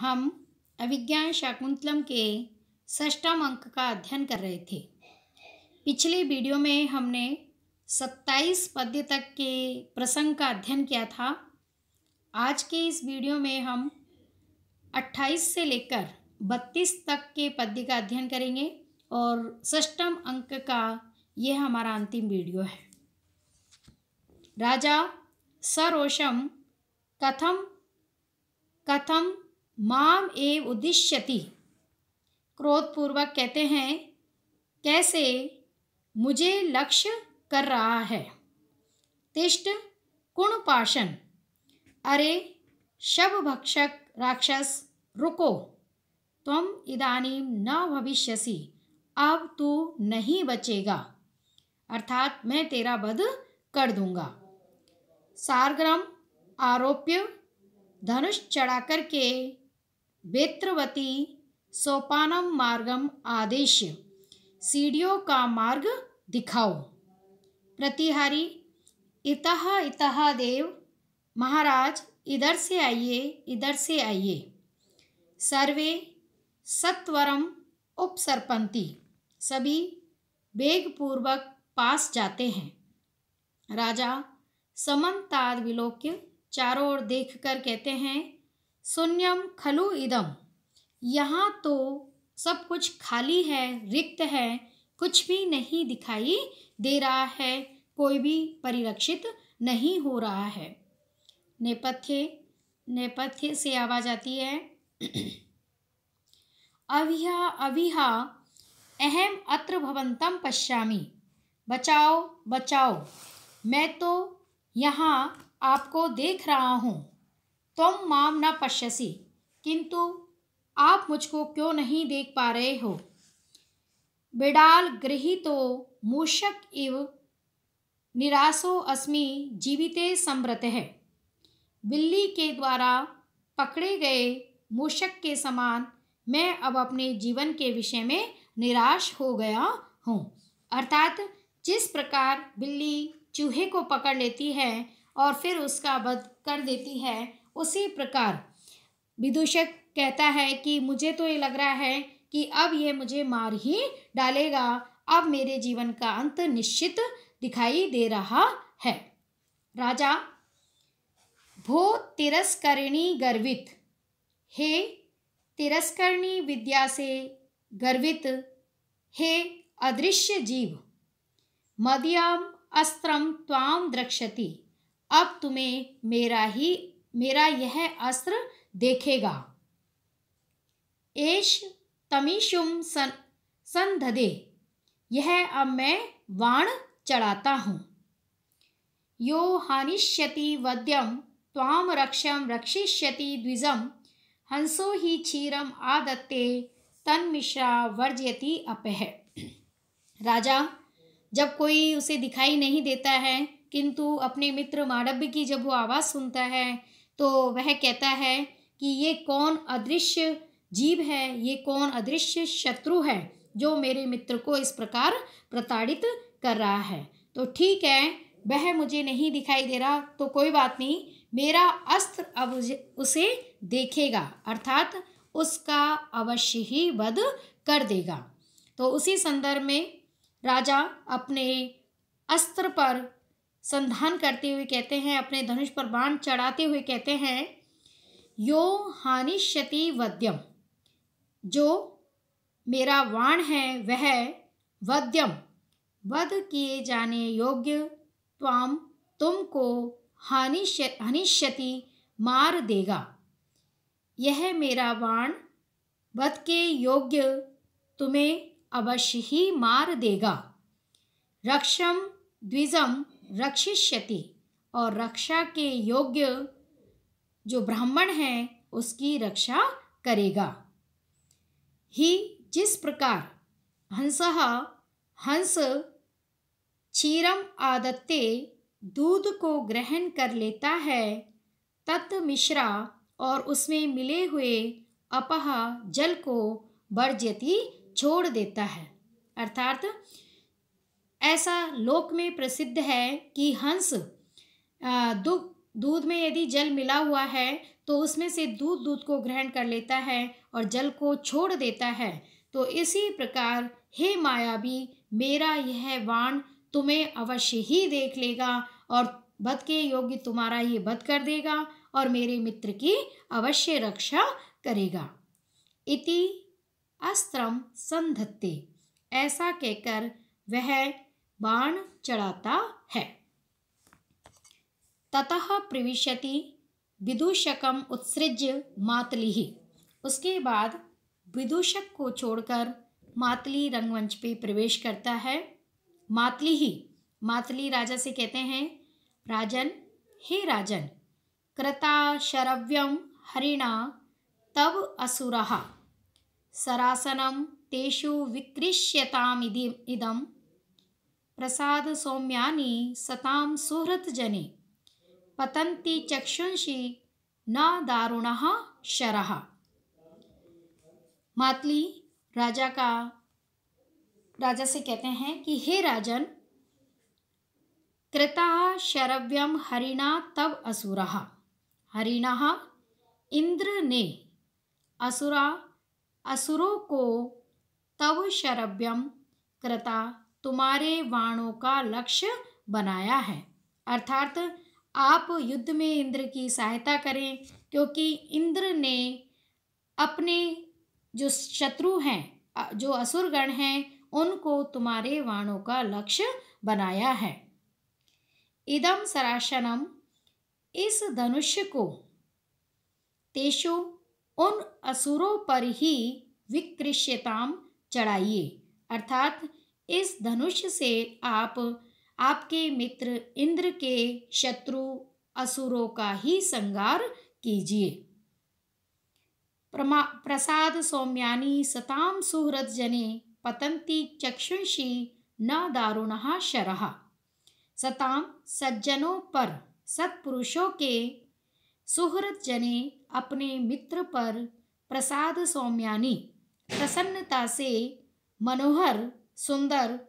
हम अभिज्ञान शाकुंतलम के षष्ठम अंक का अध्ययन कर रहे थे। पिछले वीडियो में हमने 27 पद्य तक के प्रसंग का अध्ययन किया था। आज के इस वीडियो में हम 28 से लेकर 32 तक के पद्य का अध्ययन करेंगे और षष्ठम अंक का यह हमारा अंतिम वीडियो है। राजा सरोषम कथम कथम माम एव उद्दिश्यति, क्रोधपूर्वक कहते हैं कैसे मुझे लक्ष्य कर रहा है। तिष्ठ कुणपाशन, अरे शवभक्षक राक्षस रुको, तुम इदानीं न भविष्यसि, अब तू नहीं बचेगा, अर्थात मैं तेरा वध कर दूंगा। सारग्राम आरोप्य धनुष चढ़ा कर के वेत्रवती सोपानम मार्गम आदेश्य, सीढ़ियों का मार्ग दिखाओ। प्रतिहारी इतः इतः देव, महाराज इधर से आइए, इधर से आइए। सर्वे सत्वरम उपसर्पन्ति, सभी वेगपूर्वक पास जाते हैं। राजा समन्ताद विलोक्य, चारों ओर देखकर कहते हैं शून्यम खलु इदम, यहाँ तो सब कुछ खाली है, रिक्त है, कुछ भी नहीं दिखाई दे रहा है, कोई भी परिलक्षित नहीं हो रहा है। नेपथ्य से आवाज आती है अविहा अविहा अहम अत्र भवंतम पश्यामि, बचाओ बचाओ, मैं तो यहाँ आपको देख रहा हूँ। तुम माम न पश्यसि, किंतु आप मुझको क्यों नहीं देख पा रहे हो। बिडाल गृहीतो मूषक इव निरासो अस्मि जीविते संव्रत है, बिल्ली के द्वारा पकड़े गए मूषक के समान मैं अब अपने जीवन के विषय में निराश हो गया हूँ। अर्थात जिस प्रकार बिल्ली चूहे को पकड़ लेती है और फिर उसका वध कर देती है, उसी प्रकार विदूषक कहता है कि मुझे तो ये लग रहा है कि अब ये मुझे मार ही डालेगा, अब मेरे जीवन का अंत निश्चित दिखाई दे रहा है। राजा भो तिरस्करिणी गर्वित, हे तिरस्करणी विद्या से गर्वित, हे अदृश्य जीव, मदीयम अस्त्रम त्वाम द्रक्ष्यति, अब तुम्हें मेरा यह अस्त्र देखेगा। एष तमीशुम संधदे, यह अब मैं वाण चढ़ाता हूँ। यो हानिष्यति वद्यम त्वाम रक्षम रक्षिष्यति द्विजम, हंसो ही क्षीरम आदत्ते तन्मिश्रा वर्जयति अपह। राजा जब कोई उसे दिखाई नहीं देता है, किंतु अपने मित्र मांडव्य की जब वो आवाज़ सुनता है तो वह कहता है कि ये कौन अदृश्य जीव है, ये कौन अदृश्य शत्रु है जो मेरे मित्र को इस प्रकार प्रताड़ित कर रहा है। तो ठीक है, वह मुझे नहीं दिखाई दे रहा तो कोई बात नहीं, मेरा अस्त्र अब उसे देखेगा, अर्थात उसका अवश्य ही वध कर देगा। तो उसी संदर्भ में राजा अपने अस्त्र पर संधान करते हुए कहते हैं, अपने धनुष पर बाण चढ़ाते हुए कहते हैं यो हानिष्यति वद्यम, जो मेरा बाण है वह वद्यम, वध किए जाने योग्य, त्वाम तुमको हनिष्यति मार देगा, यह मेरा बाण वध के योग्य तुम्हें अवश्य ही मार देगा। रक्षम द्विजम रक्षिष्यति, और रक्षा के योग्य जो ब्राह्मण है उसकी रक्षा करेगा। ही जिस प्रकार हंस क्षीरम आदत्ते, दूध को ग्रहण कर लेता है, तत् मिश्रा, और उसमें मिले हुए अपह जल को वर्जयति छोड़ देता है। अर्थात ऐसा लोक में प्रसिद्ध है कि हंस दूध में यदि जल मिला हुआ है तो उसमें से दूध को ग्रहण कर लेता है और जल को छोड़ देता है। तो इसी प्रकार हे मायावी, मेरा यह बाण तुम्हें अवश्य ही देख लेगा और वध के योग्य तुम्हारा ये वध कर देगा और मेरे मित्र की अवश्य रक्षा करेगा। इति अस्त्रम संधत्ते, ऐसा कहकर वह बाण चढ़ाता है। ततः प्रविशति विदूषकम उत्सृज्य मातलिः, उसके बाद विदूषक को छोड़कर मातली रंगमंच पे प्रवेश करता है। मातली राजा से कहते हैं, राजन, हे राजन, कृता शरव्यम हरिणा तव असुरः सरासनम तेषु विकृष्यताम इदं प्रसाद सौम्यानि सताम सुहृत जने पतन्ति चक्षुंषि न दारुणः शरः। मातली राजा से कहते हैं कि हे राजन, कृता शरव्यम हरिणा तव असुरः, हरिणः इंद्र ने असुरों को तव शरव्यम कृता तुम्हारे बाणों का लक्ष्य बनाया है। अर्थात आप युद्ध में इंद्र की सहायता करें, क्योंकि इंद्र ने अपने जो शत्रु हैं, जो असुरगण हैं, उनको तुम्हारे बाणों का लक्ष्य बनाया है। इदम सरासनम, इस धनुष्य को, तेषु उन असुरों पर ही विकृष्यताम चढ़ाइए, अर्थात इस धनुष से आप आपके मित्र इंद्र के शत्रु असुरों का ही संहार कीजिए। प्रसाद सौम्यानि सताम सुहृद जने पतन्ति चक्षुंषि न दारुणः शरः, सताम सज्जनों पर, सत्पुरुषों के, सुहृद जने अपने मित्र पर, प्रसाद सौम्यानि प्रसन्नता से, मनोहर सुंदर,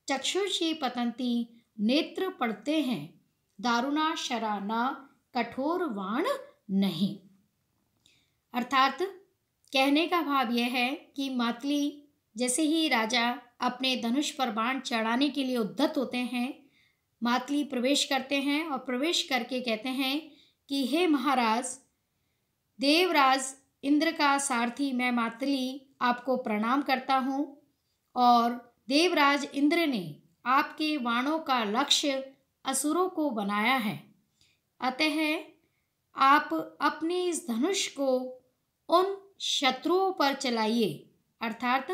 चक्षुषि पतंती नेत्र पड़ते हैं, दारुणा शरा न कठोर बाण नहीं। अर्थात कहने का भाव यह है कि मातली जैसे ही राजा अपने धनुष पर बाण चढ़ाने के लिए उद्यत होते हैं, मातली प्रवेश करते हैं और प्रवेश करके कहते हैं कि हे महाराज, देवराज इंद्र का सारथी मैं मातली आपको प्रणाम करता हूँ और देवराज इंद्र ने आपके बाणों का लक्ष्य असुरों को बनाया है। अतः आप अपने इस धनुष को उन शत्रुओं पर चलाइए, अर्थात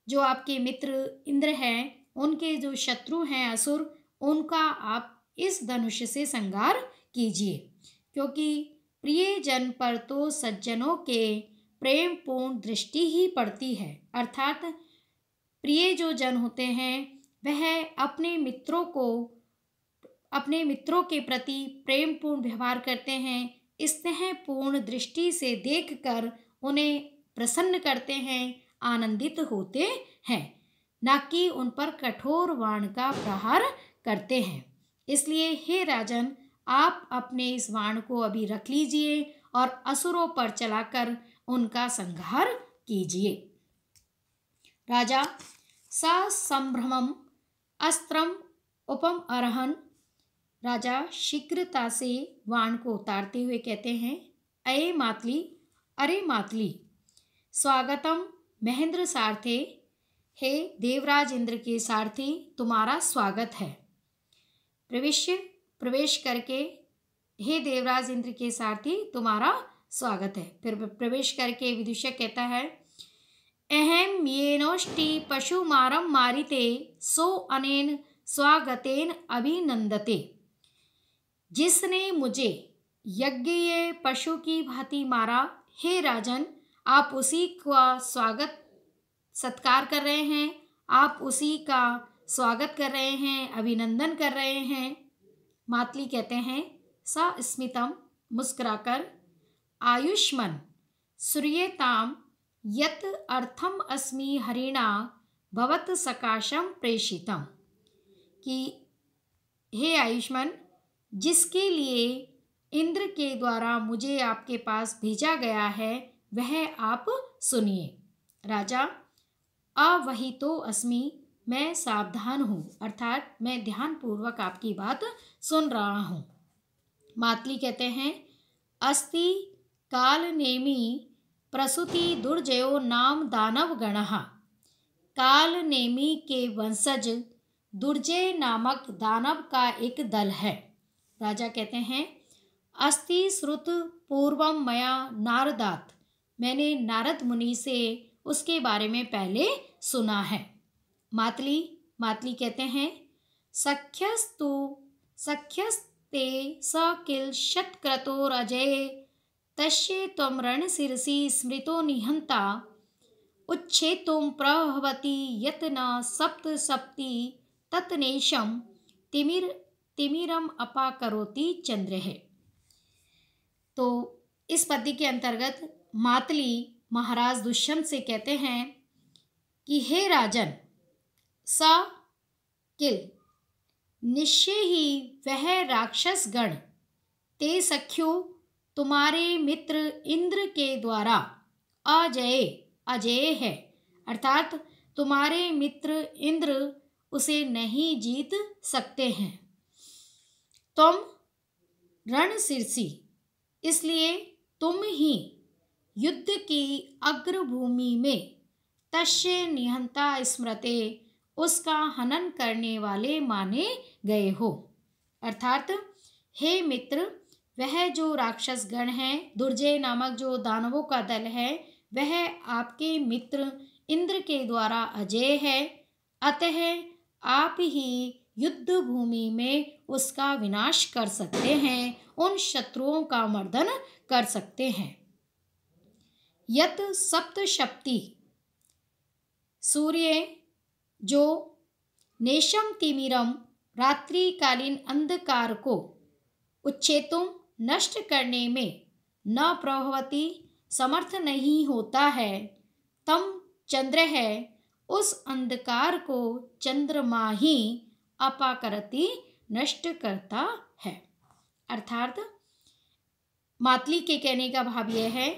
जो आपके मित्र इंद्र हैं, उनके जो शत्रु हैं असुर, उनका आप इस धनुष से संहार कीजिए, क्योंकि प्रिय जन पर तो सज्जनों के प्रेम पूर्ण दृष्टि ही पड़ती है। अर्थात प्रिय जो जन होते हैं वह अपने मित्रों के प्रति प्रेम पूर्ण व्यवहार करते हैं, स्नेह पूर्ण दृष्टि से देखकर उन्हें प्रसन्न करते हैं, आनंदित होते हैं, न कि उन पर कठोर बाण का प्रहार करते हैं। इसलिए हे राजन, आप अपने इस बाण को अभी रख लीजिए और असुरों पर चलाकर उनका संहार कीजिए। राजा संभ्रमम अस्त्रम उपम अरहन, राजा शीघ्रता से बाण को उतारते हुए कहते हैं, अरे मातली, स्वागतम महेंद्र सारथे, हे देवराज इंद्र के सारथी, तुम्हारा स्वागत है। प्रवेश करके, हे देवराज इंद्र के सारथी, तुम्हारा स्वागत है। फिर प्रवेश करके विदूषक कहता है, अहम येनोष्टि पशुमारं मारिते सो अनेन स्वागतेन अभिनंदते, जिसने मुझे यज्ञ पशु की भांति मारा, हे राजन, आप उसी का स्वागत सत्कार कर रहे हैं, आप उसी का स्वागत कर रहे हैं, अभिनंदन कर रहे हैं। मातली कहते हैं, सस्मितम, मुस्कुराकर, आयुष्मान श्रूयताम यत अर्थम अस्मि हरिणा भवत सकाशम प्रेषितम, कि हे आयुष्मान, जिसके लिए इंद्र के द्वारा मुझे आपके पास भेजा गया है वह आप सुनिए। राजा, अवहितो अस्मि, मैं सावधान हूँ, अर्थात मैं ध्यानपूर्वक आपकी बात सुन रहा हूँ। मातली कहते हैं, अस्ति काल नेमि प्रसूति दुर्जयो नाम दानव गणः। काल नेमि के वंशज दुर्जय नामक दानव का एक दल है। राजा कहते हैं, अस्ति श्रुत पूर्वम मया नारदात, मैंने नारद मुनि से उसके बारे में पहले सुना है। मातली कहते हैं, सख्यस्ते स किल शतक्रतोरजये तस्य त्वं रणशिरसि स्मृतो निहंता उच्छेतुं प्रभवति यत् न सप्तसप्ति तत्नेशं तिमिरम अपाकरोति चंद्रः। तो इस पद्य के अंतर्गत मातली महाराज दुष्यंत से कहते हैं कि हे राजन, स किल, निश्चय ही वह राक्षस गण ते सख्यो तुम्हारे मित्र इंद्र के द्वारा अजय है, अर्थात तुम्हारे मित्र इंद्र उसे नहीं जीत सकते हैं। तुम रणशिरसी, इसलिए तुम ही युद्ध की अग्रभूमि में तस्य निहंता स्मृते, उसका हनन करने वाले माने गए हो। अर्थात हे मित्र, वह जो राक्षस गण है, दुर्जय नामक जो दानवों का दल है, वह आपके मित्र इंद्र के द्वारा अजय है, अतः आप ही युद्ध भूमि में उसका विनाश कर सकते हैं, उन शत्रुओं का मर्दन कर सकते हैं। यत सप्तशक्ति, सूर्य जो नेशम तिमिरम, रात्रिकालीन अंधकार को उच्छेतुम, नष्ट करने में न प्रभवती, समर्थ नहीं होता है, तम चंद्र है, उस अंधकार को चंद्रमा ही अपाकरति, नष्ट करता है। अर्थात मातली के कहने का भाव यह है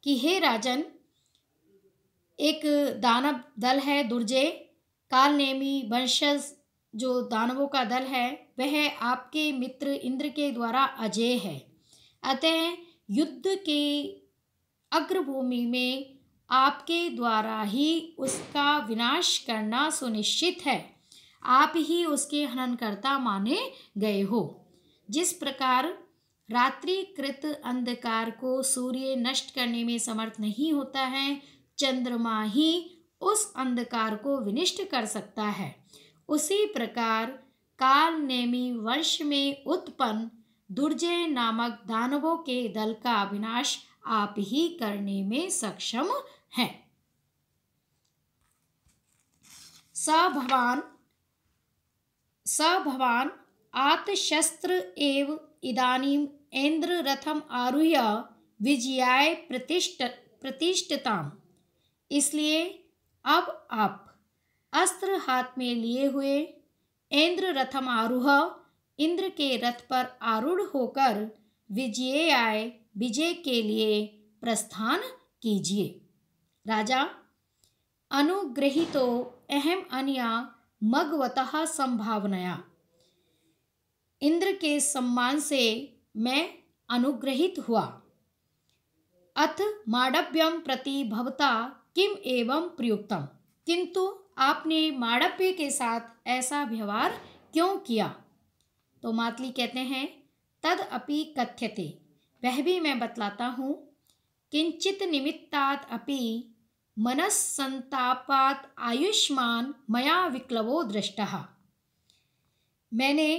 कि हे राजन, एक दानव दल है दुर्जय, कालनेमी वंशज जो दानवों का दल है, वह आपके मित्र इंद्र के द्वारा अजय है, अतः युद्ध के अग्रभूमि में आपके द्वारा ही उसका विनाश करना सुनिश्चित है, आप ही उसके हननकर्ता माने गए हो। जिस प्रकार रात्रिकृत अंधकार को सूर्य नष्ट करने में समर्थ नहीं होता है, चंद्रमा ही उस अंधकार को विनष्ट कर सकता है, उसी प्रकार कालनेमी वंश में उत्पन्न दुर्जय नामक दानवों के दल का विनाश आप ही करने में सक्षम हैं। स भवान आतशस्त्र एव इदानीम इंद्र रथम आरुह्य विजयाय प्रतिष्ठताम, इसलिए अब आप अस्त्र हाथ में लिए हुए इंद्र रथम आरूढ़, इंद्र के रथ पर आरूढ़ होकर विजय के लिए प्रस्थान कीजिए। राजा, अनुग्रहीतो अहम अन्या मगवतः संभावनया, इंद्र के सम्मान से मैं अनुग्रहित हुआ। अथ माडव्यम प्रति भवता किम एवं प्रयुक्तम, किंतु आपने माडव्य के साथ ऐसा व्यवहार क्यों किया? तो मातली कहते हैं, तद अपि कथ्यते, वह भी मैं बतलाता हूँ। किंचित निमित्तात् अपि मनस्संतापात् आयुष्मान मया विक्लवो दृष्टः, मैंने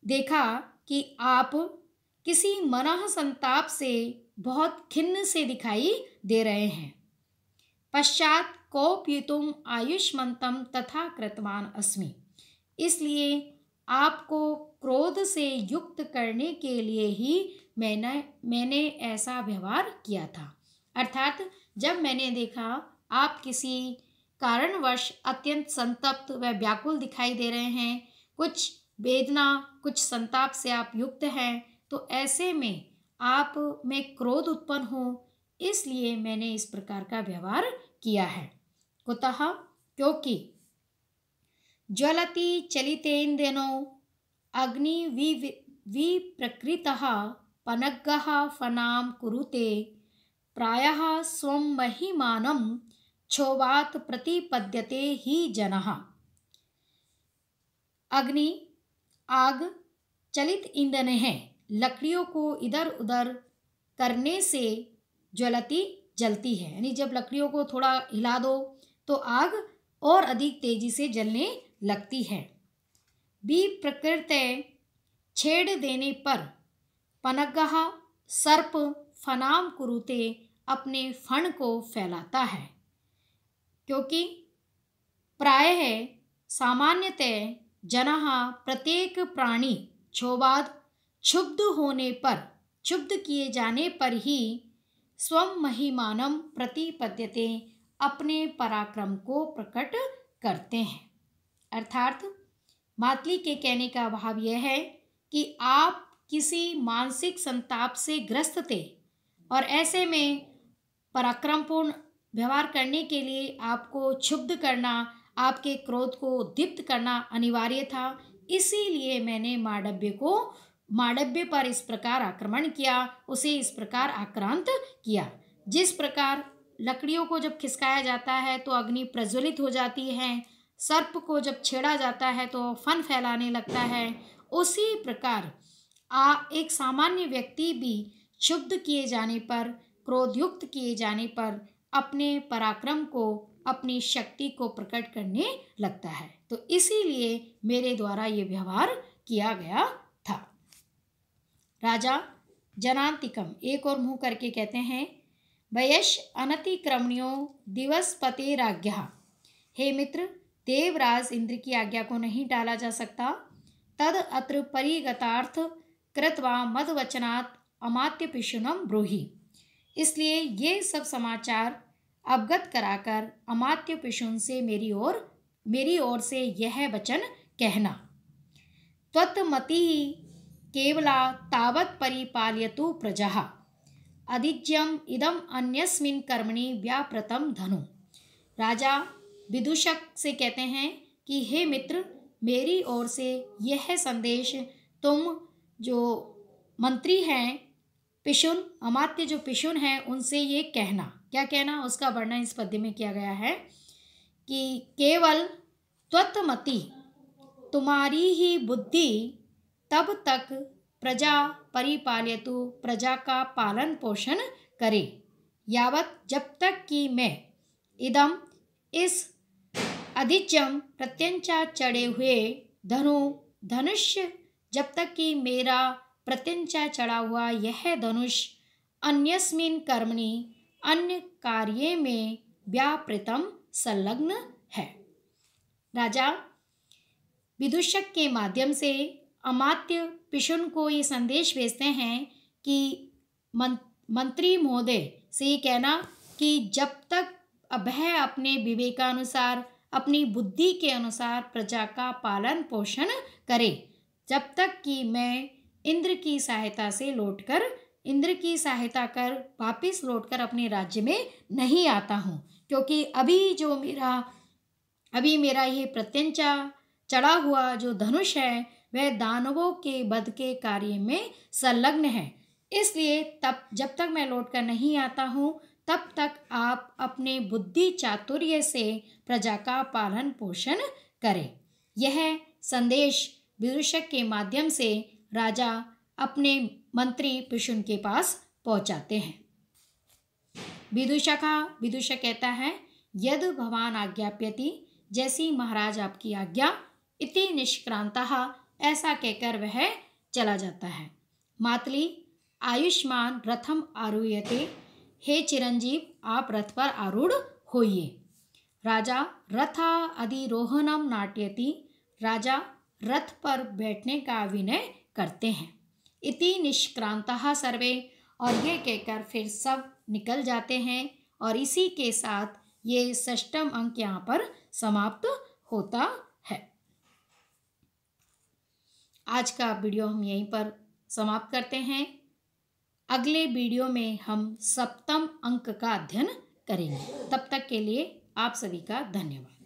देखा कि आप किसी मनः संताप से बहुत खिन्न से दिखाई दे रहे हैं। पश्चात कोपयुतुम आयुष्मन्तम तथा कृतवान अस्मि, इसलिए आपको क्रोध से युक्त करने के लिए ही मैंने ऐसा व्यवहार किया था। अर्थात जब मैंने देखा आप किसी कारणवश अत्यंत संतप्त व व्याकुल दिखाई दे रहे हैं, कुछ वेदना कुछ संताप से आप युक्त हैं, तो ऐसे में आप में क्रोध उत्पन्न हो, इसलिए मैंने इस प्रकार का व्यवहार किया है। कुतः, क्योंकि ज्वलति चलितेन्द्रियो अग्नि विप्रकृतः पनग्गः फनां कुरुते प्रायः स्वं महिमानं क्षोभात् प्रतिपद्यते हि जनः। अग्नि, आग चलित ईंधन है। लकड़ियों को इधर उधर करने से ज्वलती, जलती है। यानी जब लकड़ियों को थोड़ा हिला दो तो आग और अधिक तेजी से जलने लगती है। विप्रकृते, छेड़ देने पर, पनगः, सर्प, फनाम कुरुते, अपने फण को फैलाता है। क्योंकि प्रायः, सामान्यतः, जनः, प्रत्येक प्राणी, क्षोभाद, क्षुब्ध होने पर, क्षुब्ध किए जाने पर ही स्वं महिमानं प्रतिपद्यते, अपने पराक्रम को प्रकट करते हैं। अर्थात मातली के कहने का भाव यह है कि आप किसी मानसिक संताप से ग्रस्त थे और ऐसे में पराक्रमपूर्ण व्यवहार करने के लिए आपको क्षुब्ध करना, आपके क्रोध को उद्दीप्त करना अनिवार्य था। इसीलिए मैंने मांडव्य पर इस प्रकार आक्रमण किया, उसे इस प्रकार आक्रांत किया। जिस प्रकार लकड़ियों को जब खिसकाया जाता है तो अग्नि प्रज्वलित हो जाती है, सर्प को जब छेड़ा जाता है तो फन फैलाने लगता है, उसी प्रकार एक सामान्य व्यक्ति भी क्षुब्ध किए जाने पर, क्रोधयुक्त किए जाने पर अपने पराक्रम को, अपनी शक्ति को प्रकट करने लगता है। तो इसीलिए मेरे द्वारा ये व्यवहार किया गया था। राजा जनांतिकम एक और मुंह करके कहते हैं, वयश अनतिक्रमण्यो दिवसपतेराज्ञः। हे मित्र, देवराज इंद्र की आज्ञा को नहीं टाला जा सकता। तद अत्र परिगतार्थ कृत्वा मदवचनात् अमात्य पिशुनम ब्रूहि। इसलिए ये सब समाचार अवगत कराकर अमात्य पिशुन से मेरी ओर से यह वचन कहना। त्वत्मति केवला तावत् परिपालयतु प्रजाः, अधिज्यम इदम अन्यस्मिन् कर्मणि व्यापृतम धनु। राजा विदूषक से कहते हैं कि हे मित्र, मेरी ओर से यह संदेश तुम जो मंत्री हैं, पिशुन, अमात्य जो पिशुन हैं, उनसे ये कहना। क्या कहना? उसका वर्णन इस पद्य में किया गया है कि केवल त्वत्मति, तुम्हारी ही बुद्धि तब तक प्रजा परिपालयतु, प्रजा का पालन पोषण करे, यावत, जब तक कि मैं इदम, इस अधिज्यम, प्रत्यंचा चढ़े हुए धनुष्य, जब तक कि मेरा प्रत्यंचा चढ़ा हुआ यह धनुष अन्यस्मिन् कर्मणि, अन्य कार्य में व्यापृतम, संलग्न है। राजा विदूषक के माध्यम से अमात्य पिशुन को ये संदेश भेजते हैं कि मंत्री महोदय से ये कहना कि जब तक वह अपने विवेकानुसार, अपनी बुद्धि के अनुसार प्रजा का पालन पोषण करे, जब तक कि मैं इंद्र की सहायता से लौटकर, इंद्र की सहायता कर वापिस लौटकर अपने राज्य में नहीं आता हूँ। क्योंकि अभी मेरा ये प्रत्यंचा चढ़ा हुआ जो धनुष है वह दानवों के वध के कार्य में संलग्न है। इसलिए जब तक मैं लौटकर नहीं आता हूँ, तब तक आप अपने बुद्धि चातुर्य से प्रजा का पालन पोषण करें। यह संदेश विदूषक के माध्यम से राजा अपने मंत्री पिशुन के पास पहुंचाते हैं। विदूषक कहता है, यद भवान आज्ञाप्यति, जैसी महाराज आपकी आज्ञा, इति निष्क्रांतः, ऐसा कहकर वह चला जाता है। मातली आयुष्मान रथम आरूह्यते, हे चिरंजीव, आप रथ पर आरूढ़ होइए। राजा रथा अधिरोहणम नाट्यति, राजा रथ पर बैठने का अभिनय करते हैं। इति निष्क्रांतः सर्वे, और ये कहकर फिर सब निकल जाते हैं। और इसी के साथ ये षष्ठम अंक यहाँ पर समाप्त होता है। आज का वीडियो हम यहीं पर समाप्त करते हैं। अगले वीडियो में हम सप्तम अंक का अध्ययन करेंगे। तब तक के लिए आप सभी का धन्यवाद।